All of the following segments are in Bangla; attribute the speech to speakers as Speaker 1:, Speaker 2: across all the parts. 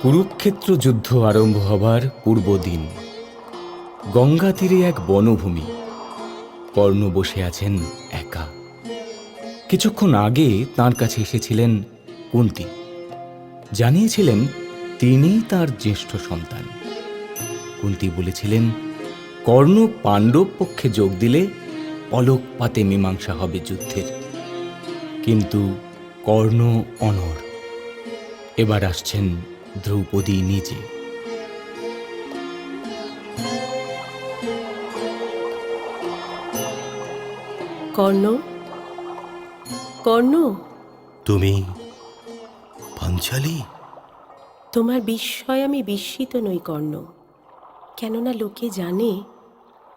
Speaker 1: কুরুক্ষেত্র যুদ্ধ আরম্ভ হবার পূর্বদিন গঙ্গা তীরে এক বনভূমি। কর্ণ বসে আছেন একা। কিছুক্ষণ আগে তাঁর কাছে এসেছিলেন কুন্তী। জানিয়েছিলেন তিনি তার জ্যেষ্ঠ সন্তান। কুন্তী বলেছিলেন কর্ণ পাণ্ডব পক্ষে যোগ দিলে পলকপাতে মীমাংসা হবে যুদ্ধের। কিন্তু কর্ণ অনড়। এবার আসছেন দ্রৌপদী নিজে।
Speaker 2: কর্ণ, কর্ণ,
Speaker 3: তুমি পাঞ্চালী?
Speaker 2: তোমার বিস্ময় আমি বিস্মিত নই কর্ণ, কেননা লোকে জানে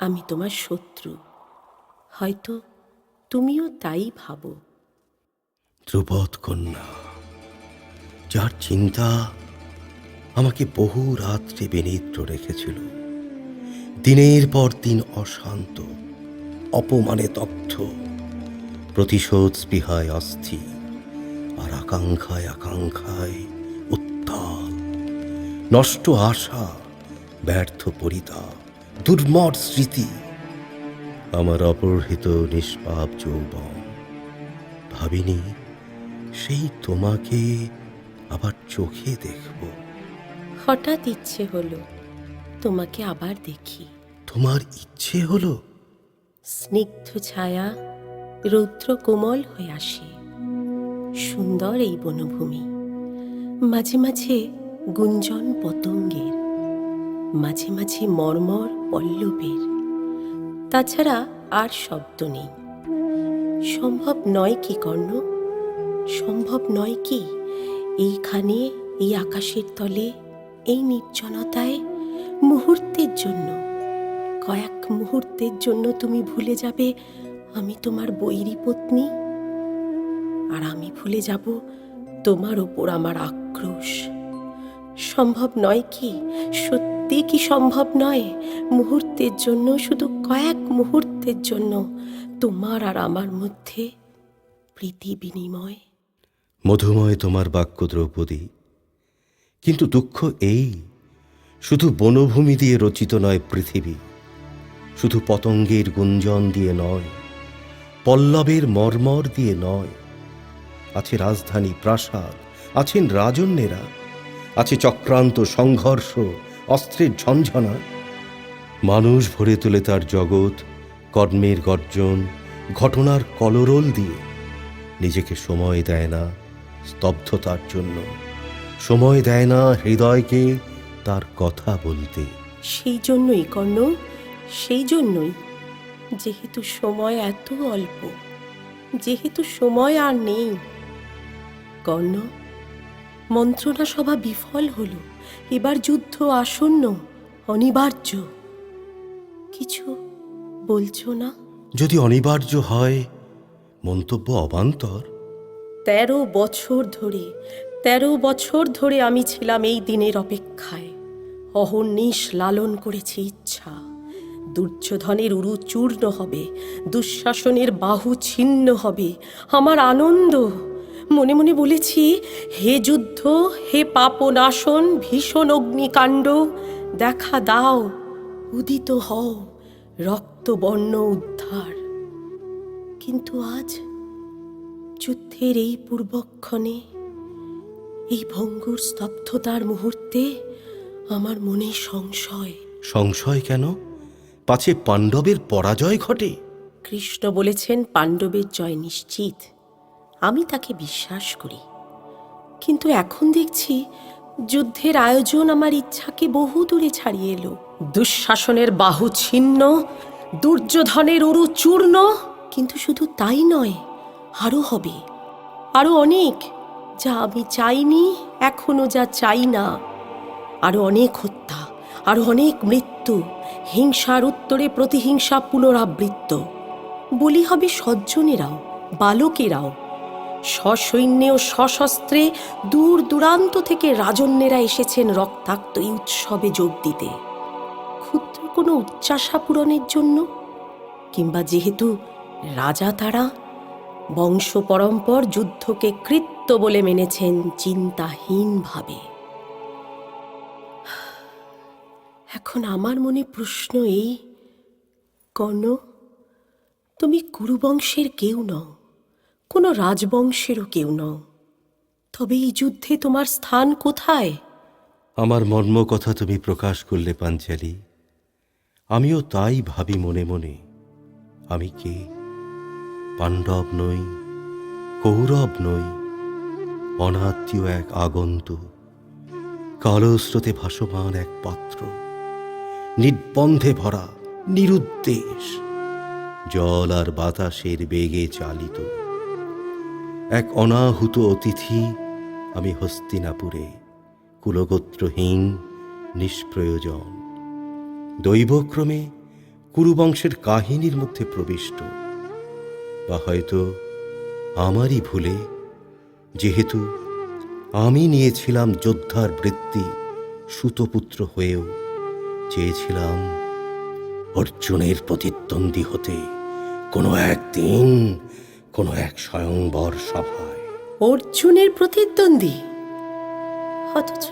Speaker 2: আমি তোমার শত্রু। হয়তো তুমিও তাই ভাবো।
Speaker 3: ধ্রুপদ কন্যা, যার চিন্তা আমাকে বহু রাত্রে বেনিদ্র রেখেছিল, দিনের পর দিন অশান্ত, অপমানে তপ্ত, প্রতিশোধ স্পৃহায় অস্থির, আর আকাঙ্ক্ষায় আকাঙ্ক্ষায় উত্তাল। নষ্ট আশা, ব্যর্থ পরিতাপ, দুর্মর স্মৃতি, আমার অপহৃত নিষ্পাপ যৌবন। ভাবিনি সেই তোমাকে আবার চোখে দেখব।
Speaker 2: হঠাৎ ইচ্ছে হলো তোমাকে আবার দেখি।
Speaker 3: তোমার ইচ্ছে হলো?
Speaker 2: স্নিগ্ধ ছায়া রৌদ্র কোমল হয়ে আসে। সুন্দর এই বনভূমি, মাঝে মাঝে গুঞ্জন পতঙ্গের, মাঝে মাঝে মর্মর পল্লবের। তাছাড়া আর শব্দ নেই। সম্ভব নয় কি কর্ণ? সম্ভব নয় কি এইখানে, এই আকাশের তলে, এই নির্জনতায় মুহূর্তের জন্য, কয়েক মুহূর্তের জন্য তুমি ভুলে যাবে আমি তোমার বৈরী পত্নী, আর আমি ভুলে যাব তোমার ওপর আমার আক্রোশ? সম্ভব নয় কি? সত্যি কি সম্ভব নয়? মুহূর্তের জন্য, শুধু কয়েক মুহূর্তের জন্য তোমার আর আমার মধ্যে প্রীতি বিনিময়।
Speaker 3: মধুময় তোমার বাক্য দ্রৌপদী, কিন্তু দুঃখ এই, শুধু বনভূমি দিয়ে রচিত নয় পৃথিবী, শুধু পতঙ্গের গুঞ্জন দিয়ে নয়, পল্লবের মর্মর দিয়ে নয়। আছে রাজধানী, প্রাসাদ, আছেন রাজন্যেরা, আছে চক্রান্ত, সংঘর্ষ, অস্ত্রের ঝঞ্ঝনা। মানুষ ভরে তোলে তার জগৎ কর্মের গর্জন, ঘটনার কলরোল দিয়ে। নিজেকে সময় দেয় না স্তব্ধতার জন্য, সময় দেয় না হৃদয়কে তার কথা বলতে।
Speaker 2: সেই জন্যই কর্ণ, সেই জন্যই, যেহেতু সময় এত অল্প, যেহেতু সময় আর নেই। কর্ণ, মন্ত্রণা সভা বিফল হলো, এবার যুদ্ধ আসন্ন, অনিবার্য। কিছু বলছো না?
Speaker 3: যদি অনিবার্য হয়, মন্তব্য অবান্তর।
Speaker 2: 13 বছর ধরে, 13 বছর ধরে আমি ছিলাম এই দিনের অপেক্ষায়। অহর্নিশ লালন করেছি ইচ্ছা। দুর্যোধনের উরু চূর্ণ হবে, দুঃশাসনের বাহু ছিন্ন হবে, আমার আনন্দ। মনে মনে বলেছি, হে যুদ্ধ, হে পাপনাশন, ভীষণ অগ্নিকাণ্ড, দেখা দাও, উদিত হও, রক্তবর্ণ উদ্ধার। কিন্তু আজ যুদ্ধের এই পূর্বক্ষণে, এই ভঙ্গুর স্তব্ধতার মুহূর্তে আমার মনে সংশয়।
Speaker 3: সংশয় কেন? পাছে পাণ্ডবের পরাজয় ঘটে?
Speaker 2: কৃষ্ণ বলেছেন পাণ্ডবের জয় নিশ্চিত। আমি তাকে বিশ্বাস করি, কিন্তু এখন দেখছি যুদ্ধের আয়োজন আমার ইচ্ছাকে বহু দূরে ছাড়িয়ে এলো। দুঃশাসনের বাহু ছিন্ন, দুর্যোধনের উরু চূর্ণ। কিন্তু শুধু তাই নয়, আরো হবে, আরো অনেক, যা আমি চাইনি, এখনো যা চাই না। আরো অনেক হত্যা, আরো অনেক মৃত্যু, হিংসার উত্তরে প্রতিহিংসা পুনরাবৃত্ত। বলি হবে সজ্জনেরাও, বালকেরাও। সসৈন্যে ও সশস্ত্রে দূর দূরান্ত থেকে রাজন্যেরা এসেছেন রক্তাক্ত এই উৎসবে যোগ দিতে। ক্ষুদ্র কোনো উচ্চাশা পূরণের জন্য, কিংবা যেহেতু রাজা তারা বংশ পরম্পর যুদ্ধকে কৃত্য বলে মেনেছেন চিন্তাহীনভাবে। এখন আমার মনে প্রশ্ন এই, কর্ণ, তুমি কুরুবংশের কেউ নও, কোনো রাজবংশেরও কেউ নও, তবে এই যুদ্ধে তোমার স্থান কোথায়?
Speaker 3: আমার মর্ম কথা তুমি প্রকাশ করলে পাঞ্চালী। আমিও তাই ভাবি মনে মনে। আমি কে? পাণ্ডব নই, কৌরব নই, অনাত্মীয় এক আগন্তুক, কালো স্রোতে ভাসমান এক পাত্র, নির্বন্ধে ভরা, নিরুদ্দেশ, জল আর বাতাসের বেগে চালিত এক অনাহুত অতিথি। আমি হস্তিনাপুরে, কুলগোত্রহীন, নিষ্প্রয়োজন, দৈবক্রমে কুরুবংশের কাহিনীর মধ্যে প্রবিষ্ট, বা হয়তো আমারই ভুলে, যেহেতু আমি নিয়েছিলাম যোদ্ধার বৃত্তি, সুতপুত্র হয়েও চেয়েছিলাম অর্জুনের প্রতিদ্বন্দ্বী হতে কোনো একদিন, কোনো এক স্বয়ংবর সভায়।
Speaker 2: অর্জুনের প্রতিদ্বন্দ্বী? অথচ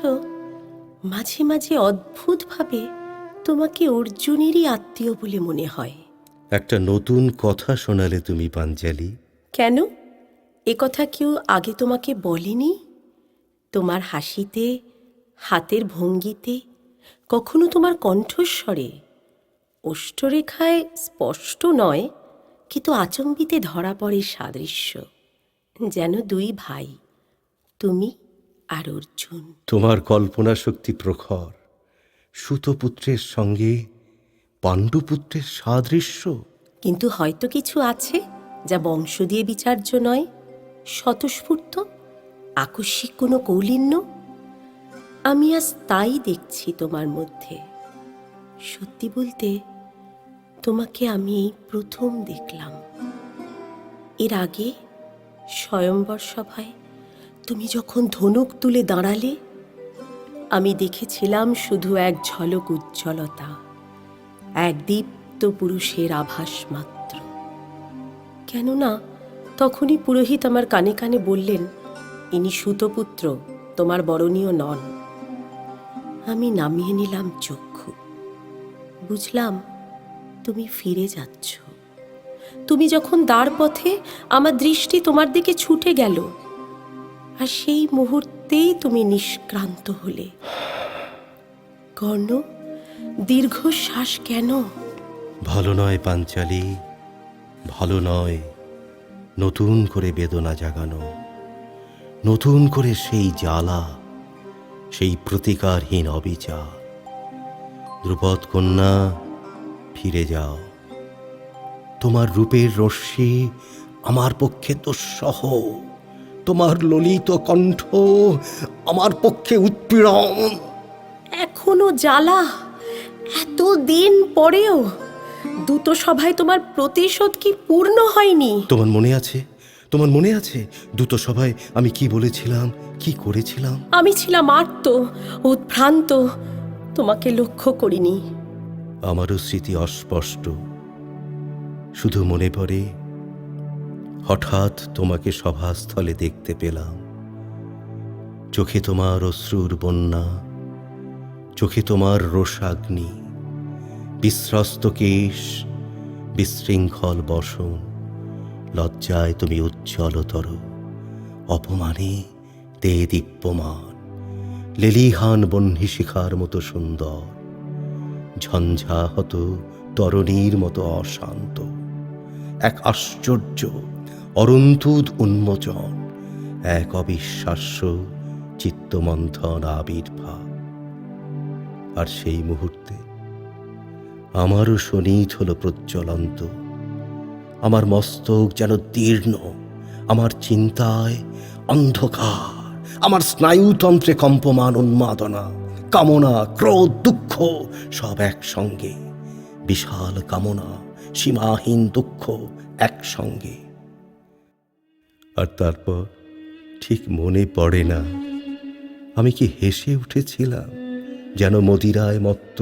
Speaker 2: মাঝে মাঝে অদ্ভুতভাবে তোমাকে অর্জুনেরই আত্মীয় বলে মনে হয়।
Speaker 3: একটা নতুন কথা শোনালে তুমি পাঞ্চালী।
Speaker 2: কেন? এ কথা কেউ আগে তোমাকে বলেনি? তোমার হাসিতে, হাতের ভঙ্গিতে, কখনো তোমার কণ্ঠস্বরে, ওষ্ঠরেখায় স্পষ্ট নয়, কিন্তু আচম্বিতে ধরা পড়ে সাদৃশ্য, যেন দুই ভাই, তুমি আর অর্জুন।
Speaker 3: তোমার কল্পনা শক্তি প্রখর। সুতপুত্রের সঙ্গে পাণ্ডুপুত্রের সাদৃশ্য।
Speaker 2: কিন্তু হয়তো কিছু আছে যা বংশ দিয়ে বিচার্য নয়, স্বতঃস্ফূর্ত, আকস্মিক কোনো কৌলিন্য। আমি আজ তাই দেখছি তোমার মধ্যে। সত্যি বলতে, তোমাকে আমি এই প্রথম দেখলাম। এর আগে স্বয়ম্বর সভায় তুমি যখন ধনুক তুলে দাঁড়ালে, আমি দেখেছিলাম শুধু এক ঝলক উজ্জ্বলতা, এক দীপ্ত পুরুষের আভাস মাত্র। কেননা তখনই পুরোহিত আমার কানে কানে বললেন, ইনি সুতপুত্র, তোমার বরণীয় নন। আমি নামিয়ে নিলাম চক্ষু, বুঝলাম তুমি ফিরে যাচ্ছ। তুমি যখন দ্বার পথে, আমার দৃষ্টি তোমার দিকে ছুটে গেল, আর সেই মুহূর্তেই তুমি নিষ্ক্রান্ত হলে। কর্ণ, দীর্ঘশ্বাস কেন?
Speaker 3: ভালো নয় পাঞ্চালী, ভালো নয় নতুন করে বেদনা জাগানো, নতুন করে সেই জ্বালা, সেই প্রতিকারহীন অবিচার। দ্রুপদ কন্যা, ফিরে যাও। তোমার রূপের রশ্মি আমার পক্ষে দুঃসহ, তোমার ললিত কণ্ঠ আমার পক্ষে উৎপীড়ন।
Speaker 2: এখনো জ্বালা? এত দিন পরেও দূত সভায় তোমার প্রতিশোধ কি পূর্ণ হয়নি?
Speaker 3: তোমার মনে আছে? তোমার মনে আছে দূত সভায় আমি কি বলেছিলাম, কি করেছিলাম?
Speaker 2: আমি ছিলাম আর্ত, উদ্ভ্রান্ত, তোমাকে লক্ষ্য করিনি।
Speaker 3: আমারও স্মৃতি অস্পষ্ট, শুধু মনে পড়ে হঠাৎ তোমাকে সভাস্থলে দেখতে পেলাম। চোখে তোমার অশ্রুর বন্যা, চোখে তোমার রোষাগ্নি, বিস্রস্ত কেশ, বিশৃঙ্খল বসন। লজ্জায় তুমি উজ্জ্বলতর, অপমানে তে দীপ্যমান, লেলিহান বহ্নিশিখার মতো সুন্দর, ঝঞ্ঝাহত তরণীর মতো অশান্ত। এক আশ্চর্য অরুন্ধুত উন্মোচন, এক অবিশ্বাস্য চিত্তমন্থন আবির্ভাব। আর সেই মুহূর্তে আমারও শোণিত হলো প্রজ্বলন্ত। আমার মস্তক যেন দীর্ণ, আমার চিন্তায় অন্ধকার, আমার স্নায়ুতন্ত্রে কম্পমান উন্মাদনা, কামনা, ক্রোধ, দুঃখ সব একসঙ্গে। বিশাল কামনা, সীমাহীন দুঃখ একসঙ্গে। আর তারপর ঠিক মনে পড়ে না আমি কি হেসে উঠেছিলাম, যেন মদিরায় মত্ত,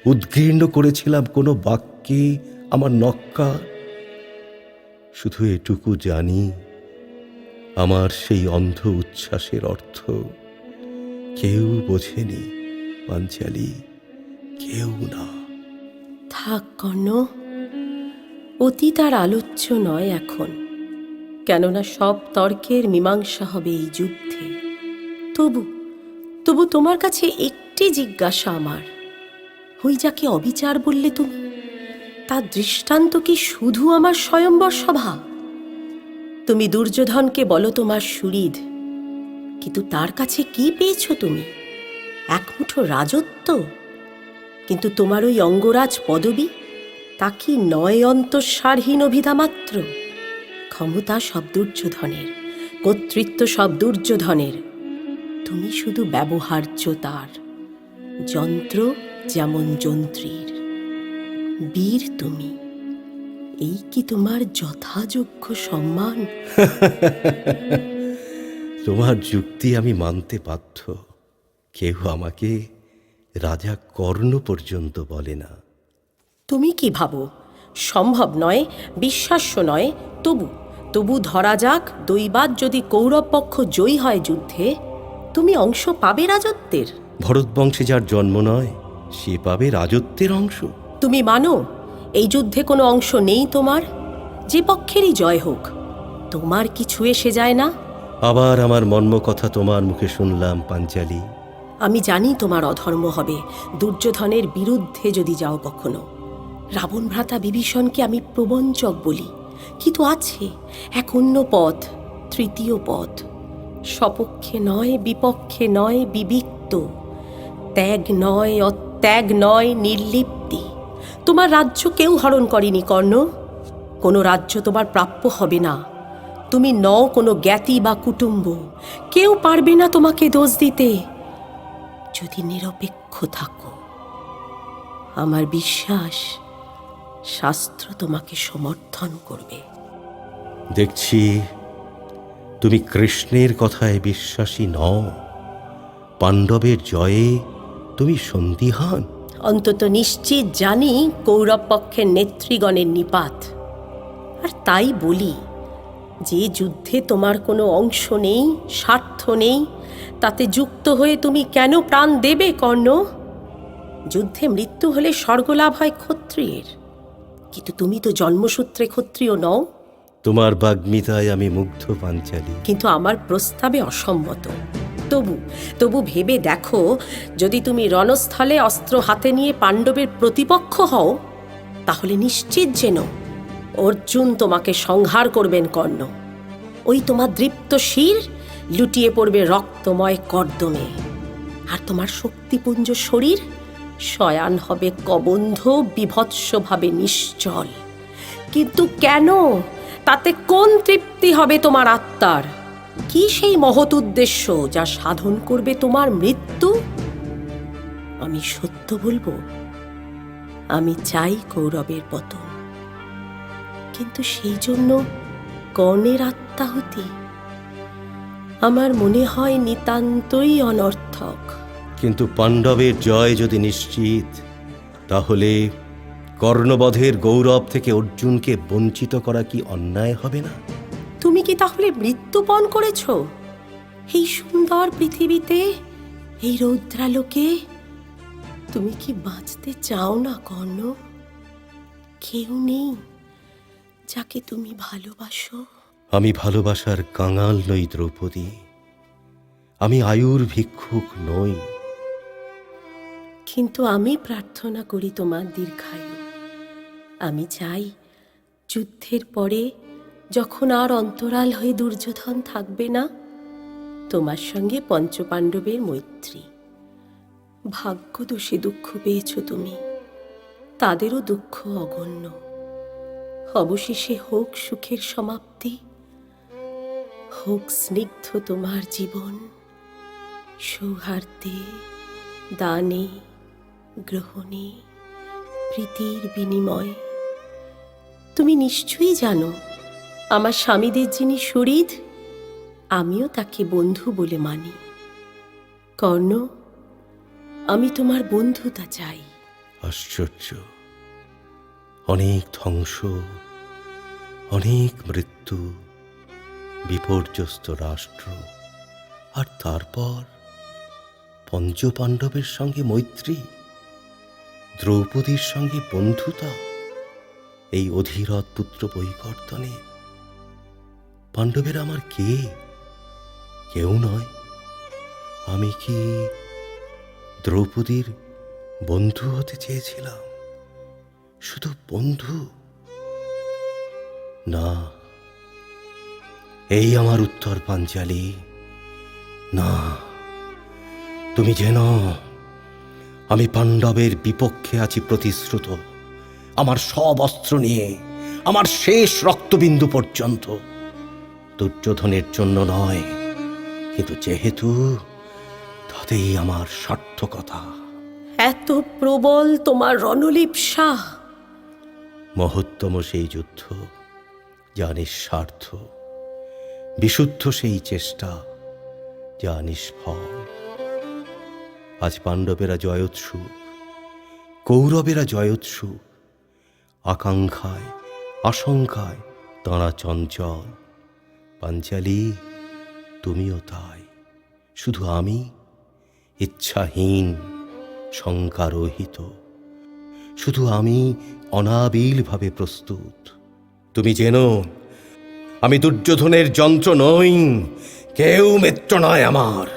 Speaker 3: উদ্গীর্ণ করেছিলাম কোনো বাক্যে আমার নক্কা। শুধু এটুকু জানি, আমার সেই অন্ধ উচ্ছ্বাসের অর্থ কেউ বোঝেনি পাঞ্চালী, কেউ না।
Speaker 2: থাক কর্ণ, অতীত আর আলোচ্য নয় এখন, কেননা সব তর্কের মীমাংসা হবে এই যুদ্ধে। তবু তবু তোমার কাছে একটি জিজ্ঞাসা আমার, ওই যাকে অবিচার বললে তুমি, তার দৃষ্টান্ত কি শুধু আমার স্বয়ম্বর সভা? তুমি দুর্যোধনকে বলো তোমার সুহৃদ, কিন্তু তার কাছে কি পেয়েছো তুমি? এক মুঠো রাজত্ব? কিন্তু তোমার ওই অঙ্গরাজ পদবী, তা কি নয় অন্তঃসারহীন অভিধা মাত্র? ক্ষমতা সব দুর্যোধনের, কর্তৃত্ব সব দুর্যোধনের, তুমি শুধু ব্যবহার্য তার, যন্ত্র যেমন যন্ত্রীর। বীর তুমি, এই কি তোমার যথাযোগ্য সম্মান?
Speaker 3: তোমার যুক্তি আমি মানতে বাধ্য। কেউ আমাকে রাজা কর্ণ পর্যন্ত বলে না।
Speaker 2: তুমি কি ভাবো সম্ভব নয়, বিশ্বাস্য নয়? তবু তবু ধরা যাক, দৈবাৎ যদি কৌরব পক্ষ জয়ী হয় যুদ্ধে, তুমি অংশ পাবে রাজত্বের।
Speaker 3: ভরতবংশে যার জন্ম নয়, সে পাবে রাজত্বের অংশ।
Speaker 2: তুমি মানো এই যুদ্ধে কোনো অংশ নেই তোমার? যে পক্ষেরই জয় হোক, তোমার কিছু এসে যায় না?
Speaker 3: আবার আমার মর্ম কথা তোমার মুখে শুনলাম পাঞ্চালী।
Speaker 2: আমি জানি তোমার অধর্ম হবে দুর্যোধনের বিরুদ্ধে যদি যাও কখনো। রাবণ ভ্রাতা বিভীষণকে আমি প্রবঞ্চক বলি, কিন্তু আছে এক অন্য পথ, তৃতীয় পথ, সপক্ষে নয়, বিপক্ষে নয়, বিবিক্ত, ত্যাগ নয়, অত্যাগ নয়, নির্লিপ্তি। তোমার রাজ্য কেউ হরণ করেনি কর্ণ, কোনো রাজ্য তোমার প্রাপ্য হবে না। তুমি নও কোনো জ্ঞাতি বা কুটুম্ব, কেউ পারবে না তোমাকে দোষ দিতে, যদি নিরপেক্ষ থাকো। আমার বিশ্বাস শাস্ত্র তোমাকে সমর্থন করবে।
Speaker 3: দেখছি তুমি কৃষ্ণের কথায় বিশ্বাসী নও। পাণ্ডবের জয়ে তুমি সন্দিহান।
Speaker 2: অন্তত নিশ্চিত জানি কৌরব পক্ষের নেতৃগণের নিপাত। আর তাই বলি, যে যুদ্ধে তোমার কোনো অংশ নেই, স্বার্থ নেই, তাতে যুক্ত হয়ে তুমি কেন প্রাণ দেবে কর্ণ? যুদ্ধে মৃত্যু হলে স্বর্গলাভ হয় ক্ষত্রিয়ের, কিন্তু তুমি তো জন্মসূত্রে ক্ষত্রিয় নও।
Speaker 3: তোমার বাগ্মিতায় আমি মুগ্ধ পাঞ্চালী।
Speaker 2: কিন্তু আমার প্রস্তাবে অসম্মত। তবু তবু ভেবে দেখো, যদি তুমি রণস্থলে অস্ত্র হাতে নিয়ে পাণ্ডবের প্রতিপক্ষ হও, তাহলে নিশ্চিত যেন অর্জুন তোমাকে সংহার করবেন কর্ণ। ওই তোমার দৃপ্ত শির লুটিয়ে পড়বে রক্তময় কর্দমে, আর তোমার শক্তিপুঞ্জ শরীর শয়ান হবে কবন্ধ, বিভৎসভাবে নিশ্চল। কিন্তু কেন? তাতে কোন তৃপ্তি হবে তোমার আত্মার? কি সেই মহৎ উদ্দেশ্য যা সাধন করবে তোমার মৃত্যু? আমি সত্য বলবো, আমি চাই কৌরবের পতন, কিন্তু সেই জন্য কর্ণের আত্মাহুতি আমার মনে হয় নিতান্তই অনর্থক।
Speaker 3: কিন্তু পাণ্ডবের জয় যদি নিশ্চিত, তাহলে কর্ণবধের গৌরব থেকে অর্জুনকে বঞ্চিত করা কি অন্যায় হবে না?
Speaker 2: তুমি কি তাহলে মৃত্যুপণ করেছ এই সুন্দর পৃথিবীতে, এই রৌদ্রালোকে? তুমি কি বাঁচতে চাও না কর্ণ? কেউ নেই যাকে তুমি ভালোবাসো?
Speaker 3: আমি ভালোবাসার কাঙাল নই দ্রৌপদী, আমি আয়ুর ভিক্ষুক নই।
Speaker 2: কিন্তু আমি প্রার্থনা করি তোমার দীর্ঘায়ু। আমি চাই যুদ্ধের পরে, যখন আর অন্তরাল হয়ে দুর্যোধন থাকবে না, তোমার সঙ্গে পঞ্চপাণ্ডবের মৈত্রী। ভাগ্যদোষে দুঃখ পেয়েছ তুমি, তাদেরও দুঃখ অগণ্য। অবশেষে হোক সুখের সমাপ্তি, হোক স্নিগ্ধ তোমার জীবন, সৌহার্দ্যে, দানে, গ্রহণে, প্রীতির বিনিময়। তুমি নিশ্চয়ই জানো, আমার স্বামীদের যিনি সুহৃদ, আমিও তাকে বন্ধু বলে মানি। কর্ণ, আমি তোমার বন্ধুতা চাই।
Speaker 3: আশ্চর্য, অনেক ধ্বংস, অনেক মৃত্যু, বিপর্যস্ত রাষ্ট্র, আর তারপর পঞ্চপাণ্ডবের সঙ্গে মৈত্রী, দ্রৌপদীর সঙ্গে বন্ধুতা, এই অধীরথ পুত্র বৈকর্তনে। পাণ্ডবেরা আমার কে? কেউ নয়। আমি কি দ্রৌপদীর বন্ধু হতে চেয়েছিলাম? শুধু বন্ধু? না, এই আমার উত্তর পাঞ্চালী। না, তুমি জেনো, আমি পাণ্ডবের বিপক্ষে আছি প্রতিশ্রুত, আমার সব অস্ত্র নিয়ে, আমার শেষ রক্তবিন্দু পর্যন্ত। দুর্যোধনের জন্য নয়, কিন্তু যেহেতু তাতেই আমার সার্থকতা।
Speaker 2: এত প্রবল তোমার রণলিপ্সা!
Speaker 3: মহত্তম সেই যুদ্ধ, যা নিঃস্বার্থ, বিশুদ্ধ সেই চেষ্টা, যা নিষ্ফল। আজ পাণ্ডবেরা জয়োৎসুক, কৌরবেরা জয়োৎসুক, আকাঙ্ক্ষায় আশঙ্কায় তাঁরা চঞ্চল। পাঞ্চালী, তুমিও তাই। শুধু আমি ইচ্ছাহীন, শঙ্কারহিত। শুধু আমি অনাবিলভাবে প্রস্তুত। তুমি জেনো, আমি দুর্যোধনের যন্ত্র নই, কেউ মিত্র নয় আমার,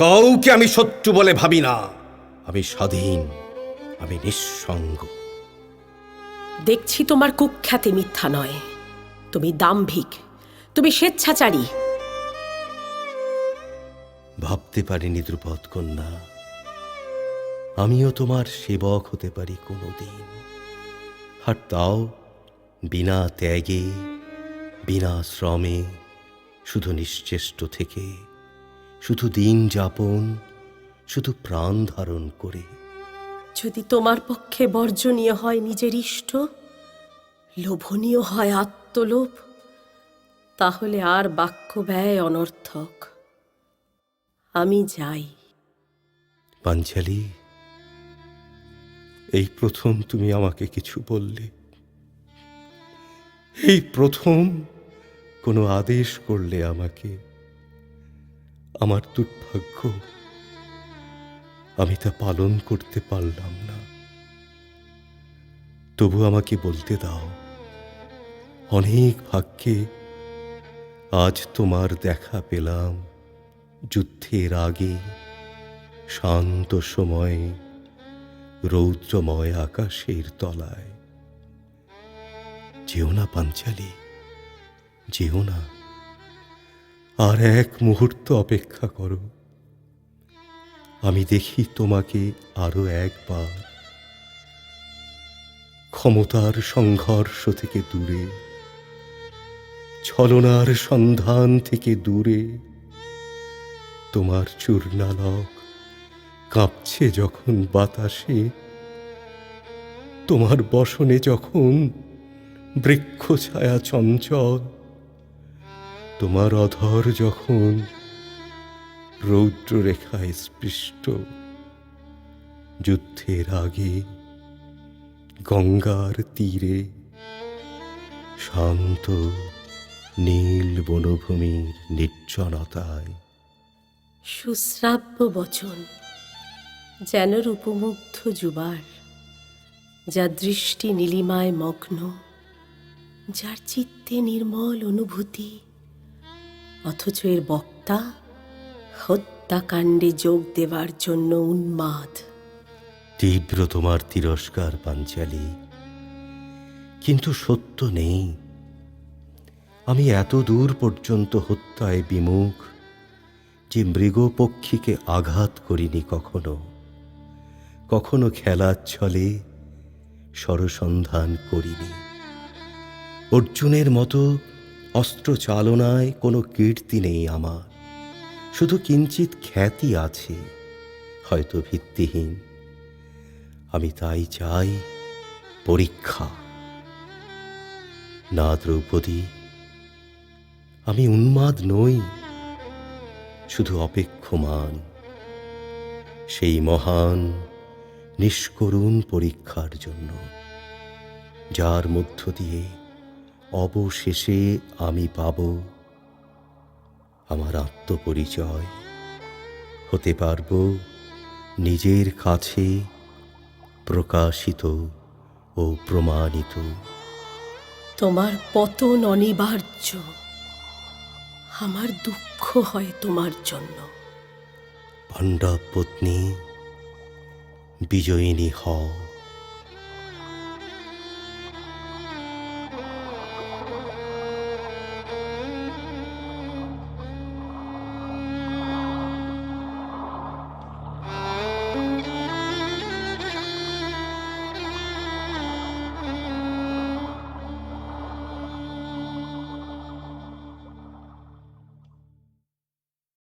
Speaker 3: কাউকে আমি শত্রু বলে ভাবি না। আমি স্বাধীন, আমি নিঃসঙ্গ।
Speaker 2: দেখছি তোমার কুখ্যাতি মিথ্যা নয়। তুমি দাম্ভিক, তুমি স্বেচ্ছাচারী।
Speaker 3: ভাবতে পারিনি দ্রুপদ কন্যা, আমিও তোমার সেবক হতে পারি কোনোদিন, আর তাও বিনা ত্যাগে, বিনা শ্রমে, শুধু নিশ্চেষ্ট থেকে, শুধু দিন যাপন, শুধু প্রাণ ধারণ করে।
Speaker 2: যদি তোমার পক্ষে বর্জনীয় হয় নিজের ইষ্ট, লোভনীয় হয় আত্মলোভ, তাহলে আর বাক্য ব্যয় অনর্থক। আমি যাই।
Speaker 3: পাঞ্চালী, এই প্রথম তুমি আমাকে কিছু বললে, এই প্রথম কোনো আদেশ করলে আমাকে। আমার দুর্ভাগ্য, আমি তা পালন করতে পারলাম না। তবু আমাকে বলতে দাও, অনেক ভাগ্যে আজ তোমার দেখা পেলাম যুদ্ধের আগে, শান্ত সময়ে, রৌদ্রময় আকাশের তলায়। যেও না পাঞ্চালী, যেও না, আর এক মুহূর্ত অপেক্ষা করো। আমি দেখি তোমাকে আরো একবার, ক্ষমতার সংঘর্ষ থেকে দূরে, ছলনার সন্ধান থেকে দূরে। তোমার চূর্ণালক কাঁপছে যখন বাতাসে, তোমার বসনে যখন বৃক্ষ ছায়া চঞ্চল, তোমার অধর যখন রৌদ্ররেখায় স্পৃষ্ট। যুদ্ধের আগে গঙ্গার তীরে, শান্ত নীল বনভূমির নির্জনতায়।
Speaker 2: সুশ্রাব্য বচন, যেন রূপমুগ্ধ যুবার, যা দৃষ্টি নীলিমায় মগ্ন, যার চিত্তে নির্মল অনুভূতি, অথচ এর বক্তা হত্যাকাণ্ডে যোগ দেবার জন্য উন্মাদ।
Speaker 3: তীব্র তোমার তিরস্কার পাঞ্চালী, কিন্তু সত্য নেই। আমি এত দূর পর্যন্ত হত্যায় বিমুখ যে মৃগপক্ষীকে আঘাত করিনি কখনো, কখনো খেলার ছলে সরসন্ধান করিনি। অর্জুনের মতো অস্ত্র চালনায় কোনো কীর্তি নেই আমার, শুধু কিঞ্চিত খ্যাতি আছে, হয়তো ভিত্তিহীন। আমি তাই চাই পরীক্ষা। না দ্রৌপদী, আমি উন্মাদ নই, শুধু অপেক্ষমান। সেই মহান নিষ্করুণ পরীক্ষার জন্য, যার মধ্য দিয়ে অবশেষে আমি পাব আমার আত্মপরিচয়, হতে পারব নিজের কাছে প্রকাশিত ও প্রমাণিত।
Speaker 2: তোমার পতন অনিবার্য, আমার দুঃখ হয় তোমার জন্য।
Speaker 3: পাণ্ডব পত্নী বিজয়িনী হও।